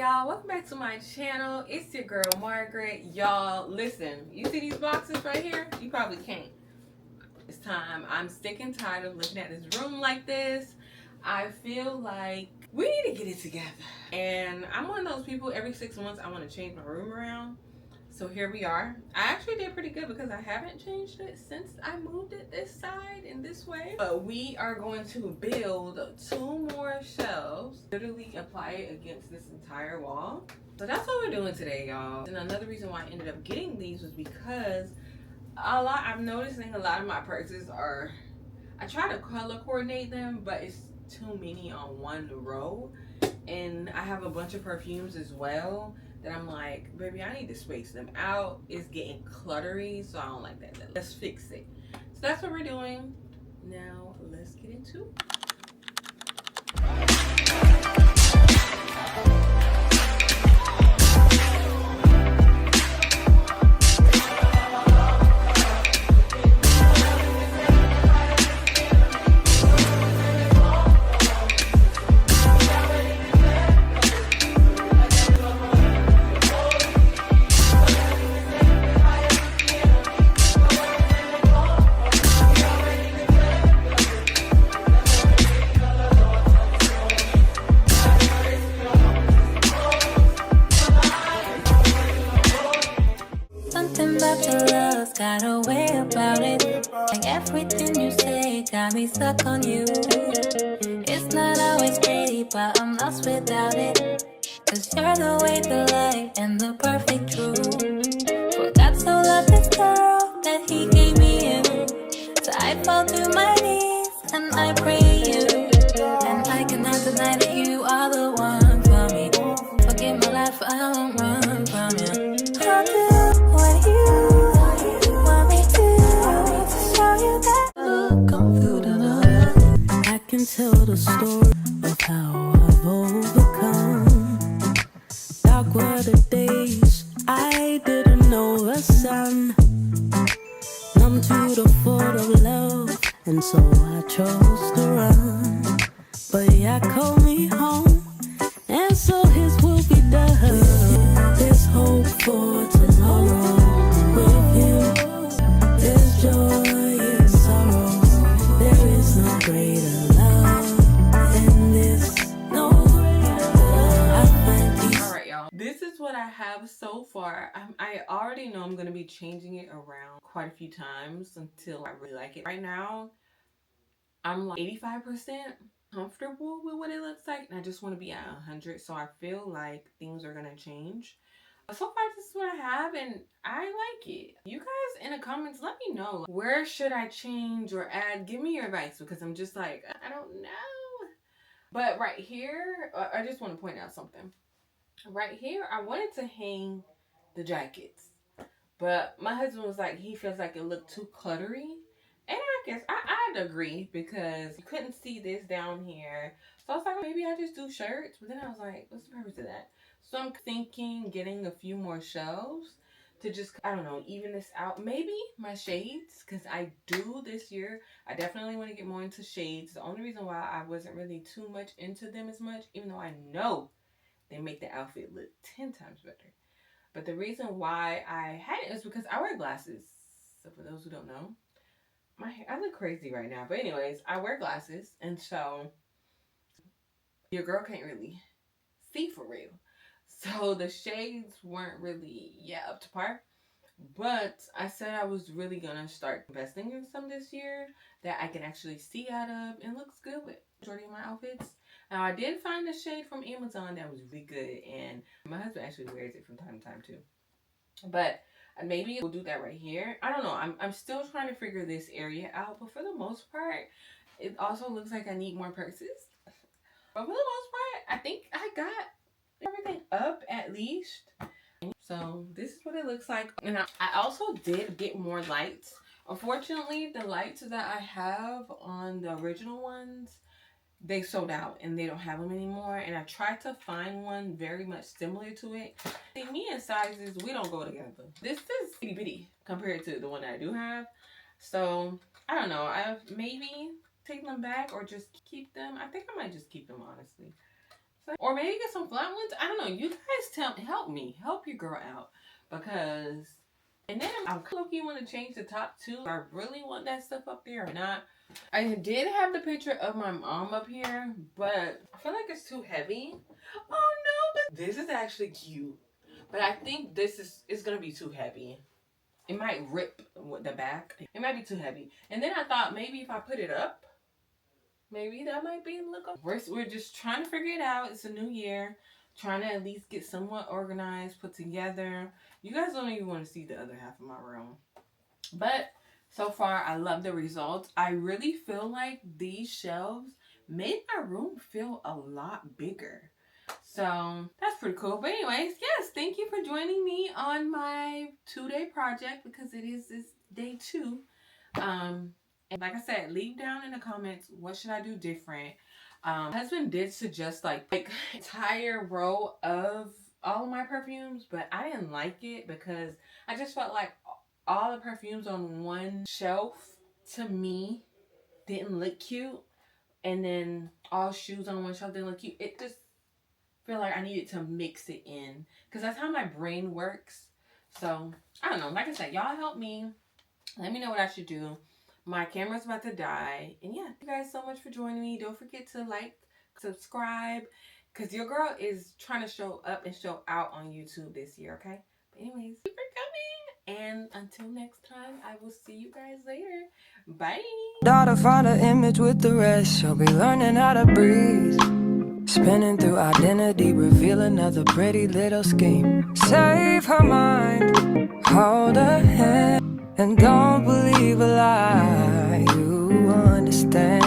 Y'all, welcome back to my channel. It's your girl Margaret. Y'all, listen, you see these boxes right here? You probably can't. It's time. I'm sick and tired of looking at this room like this. I feel like we need to get it together. And I'm one of those people, every 6 months I want to change my room around. So here we are. I actually did pretty good because I haven't changed it since I moved it this side in this way. But we are going to build 2 more shelves, literally apply it against this entire wall. So that's what we're doing today, y'all. And another reason why I ended up getting these was because I'm noticing a lot of my purses are, I try to color coordinate them, but it's too many on one row. And I have a bunch of perfumes as well that I'm like, baby, I need to space them out. It's getting cluttery, so I don't like that. Let's fix it. So that's what we're doing. Now let's get into it. Got a way about it, like everything you say got me stuck on you. It's not always pretty, but I'm lost without it. Cause you're the way, the light, and the perfect truth. Forgot to love this girl that he gave me you. So I fall to my knees and I pray to you. And I cannot deny that you are the one for me. Forgive my life, I won't run from you. I'll do what you I can tell the story of how I've overcome. Dark were the days I didn't know the sun. Numb to the thought of love, and so I chose to run. But yeah, call me home, and so his will be done. There's hope for tomorrow. With him, there's joy in sorrow. There is no greater love than this. No greater love. I find peace. Alright, y'all. This is what I have so far. I already know I'm going to be changing it around quite a few times until I really like it. Right now, I'm like 85% comfortable with what it looks like, and I just want to be at 100, so I feel like things are going to change. So far, this is what I have, and I like it. You guys in the comments, let me know. Where should I change or add? Give me your advice, because I'm just like, I don't know. But right here, I just want to point out something. Right here, I wanted to hang the jackets, but my husband was like, he feels like it looked too cluttery. And I guess I'd agree, because you couldn't see this down here. So I was like, maybe I just do shirts. But then I was like, what's the purpose of that? So I'm thinking getting a few more shelves to just, I don't know, even this out. Maybe my shades, because I do this year. I definitely want to get more into shades. The only reason why I wasn't really too much into them as much, even though I know they make the outfit look 10 times better. But the reason why I had it is because I wear glasses. So for those who don't know, I look crazy right now. But anyways, I wear glasses, and so your girl can't really see for real. So the shades weren't really up to par. But I said I was really gonna start investing in some this year that I can actually see out of and looks good with majority of my outfits. Now I did find a shade from Amazon that was really good, and my husband actually wears it from time to time too. But maybe we'll do that right here. I don't know. I'm still trying to figure this area out, but for the most part, it also looks like I need more purses. But for the most part, I think I got everything up at least. So this is what it looks like. And I also did get more lights. Unfortunately, the lights that I have on the original ones, they sold out and they don't have them anymore. And I tried to find one very much similar to it. See, me and sizes, we don't go together. This is itty bitty compared to the one that I do have. So I don't know. I've maybe take them back or just keep them. I think I might just keep them, honestly. Or maybe get some flat ones. I don't know. You guys help your girl out, because. And then I'm looking, want to change the top too. I really want that stuff up there or not. I did have the picture of my mom up here, but I feel like it's too heavy. Oh no, but this is actually cute. But I think this is gonna be too heavy. It might rip the back. It might be too heavy. And then I thought maybe if I put it up, maybe that might be a look. We're just trying to figure it out. It's a new year. Trying to at least get somewhat organized, put together. You guys don't even want to see the other half of my room. But so far, I love the results. I really feel like these shelves made my room feel a lot bigger. So that's pretty cool. But anyways, yes, thank you for joining me on my 2-day project, because this day 2. And like I said, leave down in the comments, what should I do different? My husband did suggest like entire row of all of my perfumes, but I didn't like it because I just felt like all the perfumes on one shelf to me didn't look cute, and then all shoes on one shelf didn't look cute. It just feel like I needed to mix it in, because that's how my brain works. So I don't know, like I said, y'all help me, let me know what I should do. My camera's about to die. And yeah, thank you guys so much for joining me. Don't forget to like, subscribe, because your girl is trying to show up and show out on YouTube this year, okay? But anyways, thank you for coming. And until next time, I will see you guys later. Bye. Daughter, find an image with the rest. She'll be learning how to breathe. Spinning through identity, reveal another pretty little scheme. Save her mind, hold her hand, and don't believe a lie. You understand.